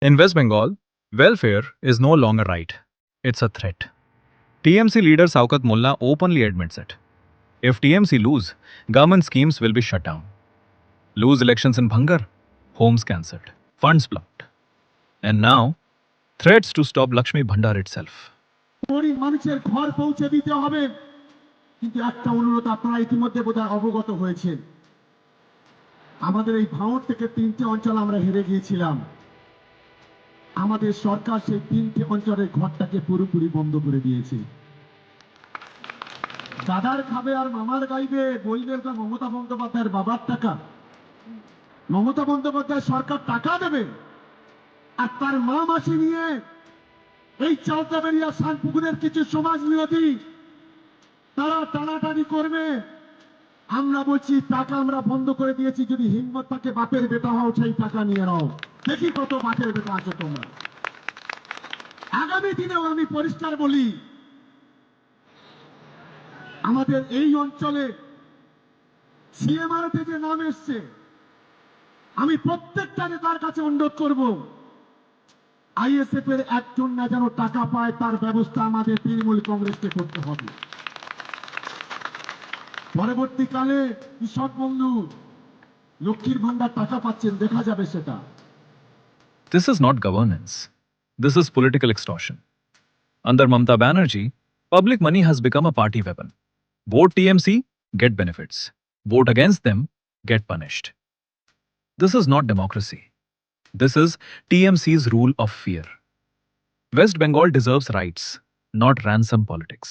In West Bengal, welfare is no longer right. It's a threat. TMC leader Saukat Mullah openly admits it. If TMC lose, government schemes will be shut down. Lose elections in Bhangar, homes cancelled, funds blocked. And now, threats to stop Lakshmi Bhandar itself. গরিব মানুষের ঘর পৌঁছে দিতে হবে, কিন্তু একটা অনুরোধ আপনারা ইতিমধ্যে বোধহয় অবগত হয়েছেন। আমাদের এই ভাঙড় থেকে 3টে অঞ্চল আমরা হেরে গিয়েছিলাম। আমাদের সরকার সেই 3টে অঞ্চলের ঘরটাকে পুরোপুরি বন্ধ করে দিয়েছে। দাদার খাবে আর মামার গাইবে, বলবে ওটা মমতা বন্দ্যোপাধ্যায়ের বাবার টাকা। মমতা বন্দ্যোপাধ্যায় সরকার টাকা দেবে আর তার মা মাসি নিয়ে এই চালতাবেরিয়া শানপুকুরের কিছু সমাজ বিরোধী তারা টানাটানি করবে। আমরা বলছি টাকা আমরা বন্ধ করে দিয়েছি, যদি হিম্মত থাকে বাপের বেটা হও সেই টাকা নিয়ে নাও, দেখি কত বাপের বেটা আছে তোমরা। আগামী দিনেও আমি পরিষ্কার বলি, আমাদের এই অঞ্চলে সিএমআরতে যে নাম এসছে, আমি প্রত্যেকটা নেতার কাছে অনুরোধ করব, আইএসএফ এর একজন না যেন টাকা পায় তার ব্যবস্থা আমাদের তৃণমূল কংগ্রেসকে করতে হবে। পরবর্তীকালে কৃষক বন্ধু লক্ষ্মীর ভান্ডার টাকা পাচ্ছেন, দেখা যাবে সেটা। This is not governance. This is political extortion. Under Mamata Banerjee, public money has become a party weapon. Vote TMC, get benefits. Vote against them, get punished. This is not democracy. This is TMC's rule of fear. West Bengal deserves rights, not ransom politics.